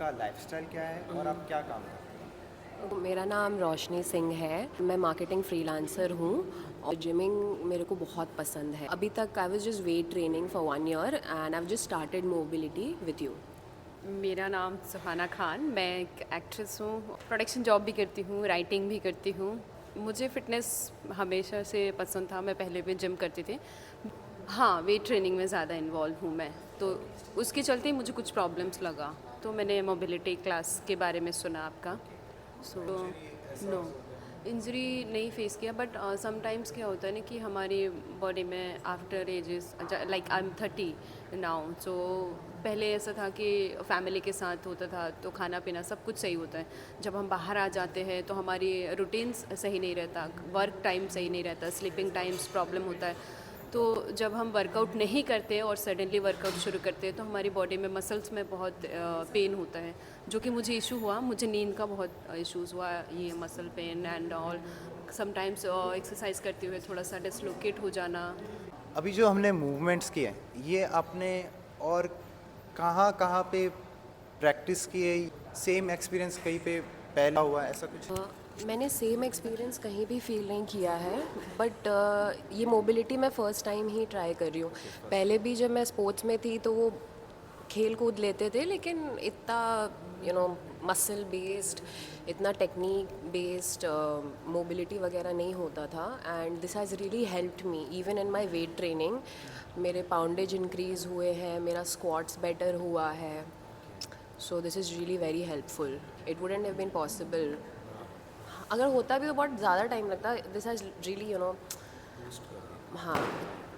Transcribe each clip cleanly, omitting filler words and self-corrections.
आपका लाइफ़स्टाइल क्या है और आप क्या काम करते मेरा नाम रोशनी सिंह है। मैं मार्केटिंग फ्रीलांसर हूँ और जिमिंग मेरे को बहुत पसंद है। अभी तक I was just weight training for 1 year and I just started mobility with you. मेरा नाम सुहाना खान, मैं एक एक्ट्रेस हूँ, प्रोडक्शन जॉब भी करती हूँ, राइटिंग भी करती हूँ। मुझे फ़िटनेस हमेशा से पसंद था, मैं पहले भी जिम करती थी। हाँ, वेट ट्रेनिंग में ज़्यादा इन्वॉल्व हूँ मैं, तो उसके चलते ही मुझे कुछ प्रॉब्लम्स लगा, तो मैंने मोबिलिटी क्लास के बारे में सुना आपका। सो नो, इंजरी नहीं फेस किया, बट समटाइम्स क्या होता है ना कि हमारी बॉडी में after ages, like I am 30 now, so पहले ऐसा था कि फैमिली के साथ होता था तो खाना पीना सब कुछ सही होता है। जब हम बाहर आ जाते हैं तो हमारी रूटीन्स सही नहीं रहता, वर्क टाइम सही नहीं रहता, स्लीपिंग टाइम्स प्रॉब्लम होता है। तो जब हम वर्कआउट नहीं करते और सडनली वर्कआउट शुरू करते हैं तो हमारी बॉडी में मसल्स में बहुत पेन होता है, जो कि मुझे इशू हुआ। मुझे नींद का बहुत इश्यूज़ हुआ, ये muscle pain and all. Sometimes exercise करते हुए थोड़ा सा डिसलोकेट हो जाना। हैं? अभी जो हमने मूवमेंट्स किए हैं ये आपने और कहाँ पे प्रैक्टिस किए? सेम एक्सपीरियंस कहीं पे पहला हुआ ऐसा कुछ? मैंने सेम एक्सपीरियंस कहीं भी फील नहीं किया है, बट ये मोबिलिटी मैं फ़र्स्ट टाइम ही ट्राई कर रही हूँ। पहले भी जब मैं स्पोर्ट्स में थी तो वो खेल कूद लेते थे, लेकिन इतना मसल बेस्ड, इतना टेक्निक बेस्ड मोबिलिटी वगैरह नहीं होता था। And this has really helped me even in my weight training. मेरे पाउंडेज इंक्रीज़ हुए हैं, मेरा स्क्वाट्स बेटर हुआ है। So this is really very helpful. It wouldn't have been possible अगर होता भी तो बहुत ज़्यादा टाइम लगता। दिस हैज़ रियली हाँ,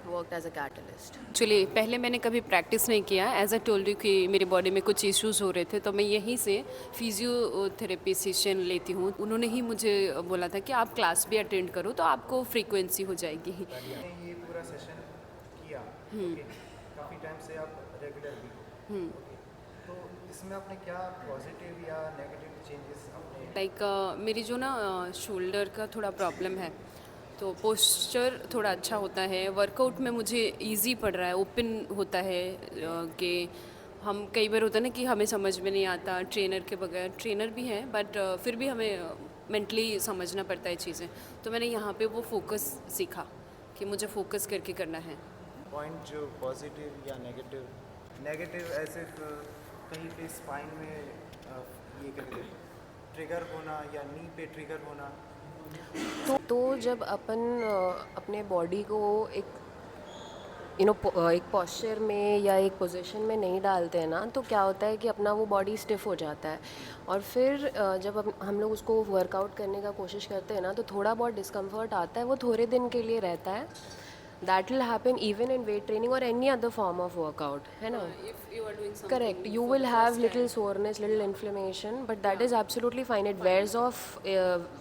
worked as a catalyst. Actually पहले मैंने कभी प्रैक्टिस नहीं किया, एज अ टोल्ड यू कि मेरी बॉडी में कुछ इश्यूज हो रहे थे, तो मैं यहीं से फिजियोथेरेपी सेशन लेती हूँ। उन्होंने ही मुझे बोला था कि आप क्लास भी अटेंड करो तो आपको फ्रीक्वेंसी हो जाएगी। आपने ये पूरा सेशन किया, ओके, काफ़ी टाइम से आप रेगुलर भी हो, ओके, तो इसमें आपने क्या पॉजिटिव या नेगेटिव चेंजेस आपने? लाइक मेरी जो ना शोल्डर का थोड़ा प्रॉब्लम है, तो पोस्चर थोड़ा अच्छा होता है। वर्कआउट में मुझे इजी पड़ रहा है, ओपन होता है कि हम कई बार होता है ना कि हमें समझ में नहीं आता ट्रेनर के बगैर। ट्रेनर भी हैं बट फिर भी हमें मेंटली समझना पड़ता है चीज़ें। तो मैंने यहाँ पे वो फोकस सीखा कि मुझे फोकस करके करना है। पॉइंट जो पॉजिटिव या नेगेटिव? नेगेटिव ऐसे तो कहीं पे स्पाइन में ये कहते ट्रिगर होना या नी पे ट्रिगर होना। तो जब अपन अपने बॉडी को एक एक पॉस्चर में या एक पोजीशन में नहीं डालते हैं ना, तो क्या होता है कि अपना वो बॉडी स्टिफ हो जाता है। और फिर जब हम लोग उसको वर्कआउट करने का कोशिश करते हैं ना, तो थोड़ा बहुत डिस्कम्फर्ट आता है, वो थोड़े दिन के लिए रहता है। That will happen even in weight training और any other form of workout, है ना? If you are doing Correct. Something You for will the have first little time. soreness, little inflammation, but that is absolutely fine. It Fine. wears off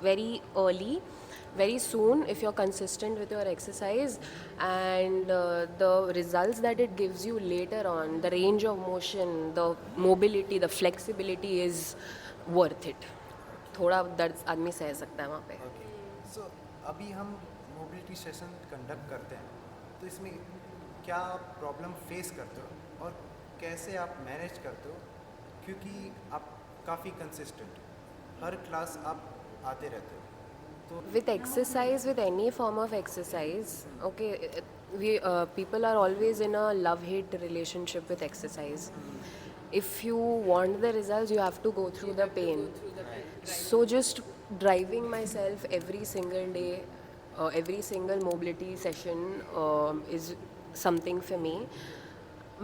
very early, very soon if you're consistent with your exercise, and the results that it gives you later on, the range of motion, the mobility, the flexibility is worth it. थोड़ा दर्द आदमी सह सकता है वहाँ पे। Okay, सो अभी हम मोबिलिटी सेशन कंडक्ट करते हैं, तो इसमें क्या आप प्रॉब्लम फेस करते हो और कैसे आप मैनेज करते हो? क्योंकि आप काफ़ी कंसिस्टेंट हर क्लास आप आते रहते हो, तो With exercise, with any form of exercise, okay, we people are always in a love-hate relationship with exercise. If you want the results, you have to go through the pain. So just driving myself every single day, every single mobility session is something for me.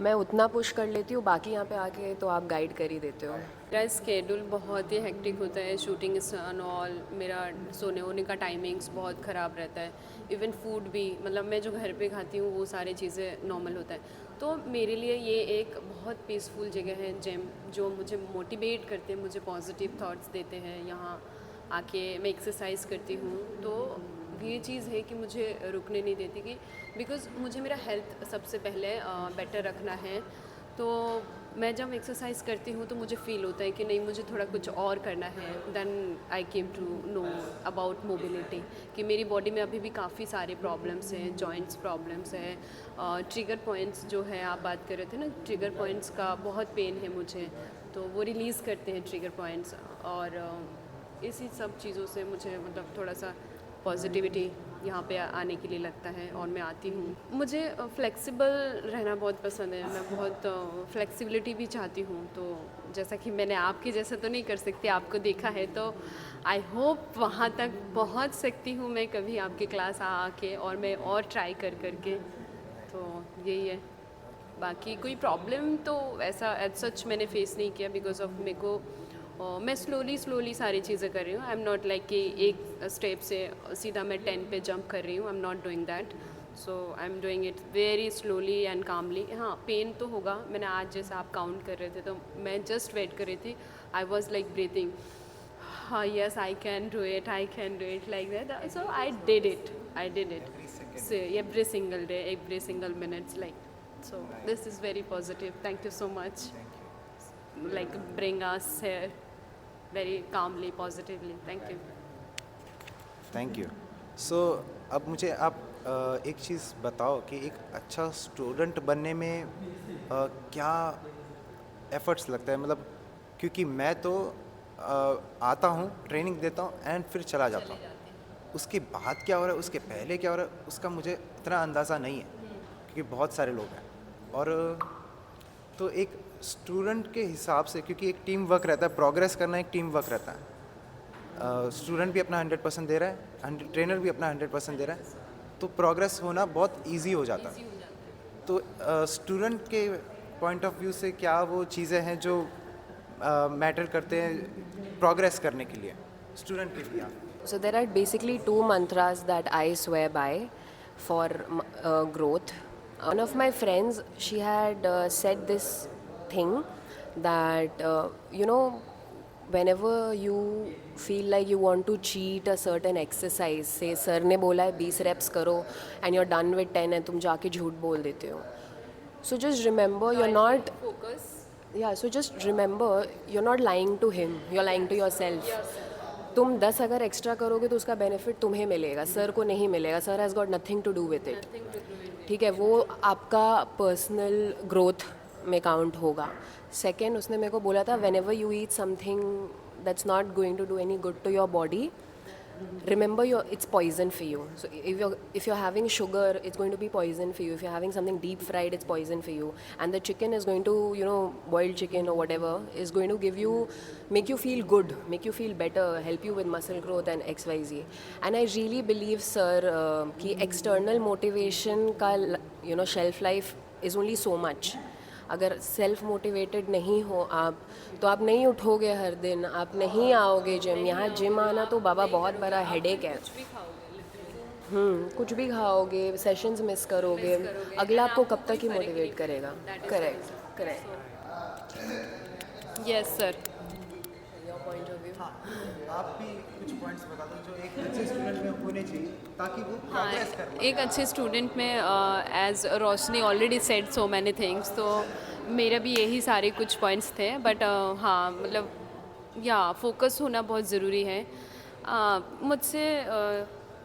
मैं उतना push कर लेती हूँ, बाकी यहाँ पे आके तो आप गाइड कर ही देते हो। मेरा स्केड्यूल बहुत ही हेक्टिक होता है, शूटिंग एंड ऑल। मेरा सोने होने का टाइमिंग्स बहुत ख़राब रहता है। इवन फूड भी, मतलब मैं जो घर पे खाती हूँ वो सारी चीज़ें नॉर्मल होता है। तो मेरे लिए ये एक बहुत पीसफुल जगह है जिम, जो मुझे मोटिवेट करते हैं, मुझे पॉजिटिव थॉट्स देते हैं। यहाँ आके मैं एक्सरसाइज करती हूँ तो ये चीज़ है कि मुझे रुकने नहीं देती, कि बिकॉज़ मुझे मेरा हेल्थ सबसे पहले बेटर रखना है। तो मैं जब एक्सरसाइज करती हूँ तो मुझे फ़ील होता है कि नहीं, मुझे थोड़ा कुछ और करना है। Then I came to know about mobility, कि मेरी बॉडी में अभी भी काफ़ी सारे प्रॉब्लम्स हैं, जॉइंट्स प्रॉब्लम्स हैं, ट्रिगर पॉइंट्स जो है आप बात कर रहे थे ना, ट्रिगर पॉइंट्स का बहुत पेन है मुझे। तो वो रिलीज़ करते हैं ट्रिगर पॉइंट्स, और इसी सब चीज़ों से मुझे मतलब थोड़ा सा पॉजिटिविटी यहाँ पे आने के लिए लगता है, और मैं आती हूँ। मुझे फ्लेक्सिबल रहना बहुत पसंद है, मैं बहुत फ्लेक्सिबिलिटी भी चाहती हूँ। तो जैसा कि मैंने आपके जैसा तो नहीं कर सकती, आपको देखा है, तो आई होप वहाँ तक पहुँच सकती हूँ मैं कभी आपकी क्लास आके, और मैं और ट्राई कर करके। तो यही है, बाकी कोई प्रॉब्लम तो ऐसा एज सच मैंने फेस नहीं किया, बिकॉज ऑफ मेरे को मैं स्लोली सारी चीज़ें कर रही हूँ। आई एम नॉट लाइक कि एक स्टेप से सीधा मैं 10 पे जंप कर रही हूँ, I am not doing that. So I am doing it very slowly and calmly. हाँ, पेन तो होगा। मैंने आज जैसा आप काउंट कर रहे थे तो मैं जस्ट वेट कर रही थी, आई वॉज लाइक ब्रीथिंग, हाँ yes I can do it like that. So I did it so every single day, every single minute, like, so this is very positive. Thank you so much. Like bring us here very calmly, positively. Thank you. Thank you. So अब मुझे आप एक चीज़ बताओ कि एक अच्छा student बनने में क्या एफर्ट्स लगता है, मतलब क्योंकि मैं तो आता हूँ, ट्रेनिंग देता हूँ एंड फिर चला जाता हूँ। उसके बाद क्या हो रहा है, उसके पहले क्या हो रहा है, उसका मुझे इतना अंदाज़ा नहीं है, क्योंकि बहुत सारे लोग हैं। और तो एक स्टूडेंट के हिसाब से, क्योंकि एक टीम वर्क रहता है, प्रोग्रेस करना एक टीम वर्क रहता है। स्टूडेंट भी अपना 100% दे रहा है, ट्रेनर भी अपना 100% दे रहा है, तो प्रोग्रेस होना बहुत ईजी हो जाता है। तो स्टूडेंट के पॉइंट ऑफ व्यू से क्या वो चीज़ें हैं जो मैटर करते हैं प्रोग्रेस करने के लिए स्टूडेंट के लिए? So there are basically two mantras that I swear by for growth. One of my friends, she had said this thing that whenever you feel like you want to cheat a certain exercise, say sir ने बोला है 20 reps करो and you're done with 10 and तुम जाके झूठ बोल देते हो. So just remember you're not Focus. Yeah, so just remember you're not lying to him, you're lying to yourself. तुम 10 अगर एक्स्ट्रा करोगे तो उसका बेनिफिट तुम्हें मिलेगा, सर को नहीं मिलेगा. Sir has got nothing to do with it. ठीक है, वो आपका पर्सनल ग्रोथ में काउंट होगा. सेकेंड, उसने मेरे को बोला था whenever you eat something that's not going to do any good to your body, remember it's poison for you. So if you're having sugar, it's going to be poison for you. If you're having something deep fried, it's poison for you. And the chicken is going to, boiled chicken or whatever, is going to make you feel good, make you feel better, help you with muscle growth and XYZ. And I really believe, sir, कि external motivation का shelf life is only so much. अगर self motivated नहीं हो आप, तो आप नहीं उठोगे हर दिन, आप नहीं आओगे जिम. यहाँ जिम आना तो बाबा बहुत बड़ा हेडेक है. कुछ भी खाओगे, सेशंस मिस करोगे, अगला आपको कब तक ही मोटिवेट करेगा. Correct. Yes sir. Your point of view. हाँ, आप भी कुछ पॉइंट्स बता दो जो एक अच्छे स्टूडेंट में होने चाहिए ताकि वो हाँ, प्रोग्रेस कर पाए. एक अच्छे स्टूडेंट में as Roshni already said so many things, तो मेरा भी यही सारे कुछ पॉइंट्स थे. बट हाँ, मतलब फोकस होना बहुत ज़रूरी है. मुझसे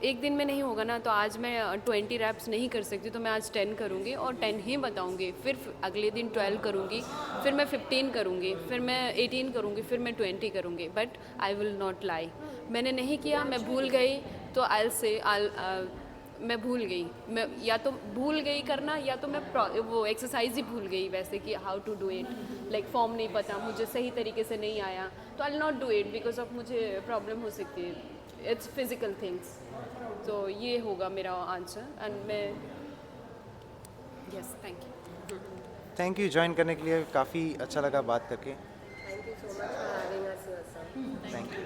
एक दिन में नहीं होगा ना, तो आज मैं 20 रैप्स नहीं कर सकती, तो मैं आज 10 करूँगी और 10 ही बताऊँगी. फिर अगले दिन 12 करूँगी, फिर मैं 15 करूँगी, फिर मैं 18 करूँगी, फिर मैं 20 करूँगी. But I will not lie. मैंने नहीं किया, मैं भूल गई, तो मैं भूल गई. मैं या तो भूल गई करना, या तो मैं वो एक्सरसाइज ही भूल गई, वैसे कि how to do it, like form नहीं पता, मुझे सही तरीके से नहीं आया, तो I will not do it because of मुझे प्रॉब्लम हो सकती है. It's physical things. तो ये होगा मेरा आंसर. एंड मैं यस, थैंक यू ज्वाइन करने के लिए. काफ़ी अच्छा लगा बात करके. Thank you so much for having us here, sir. Thank you.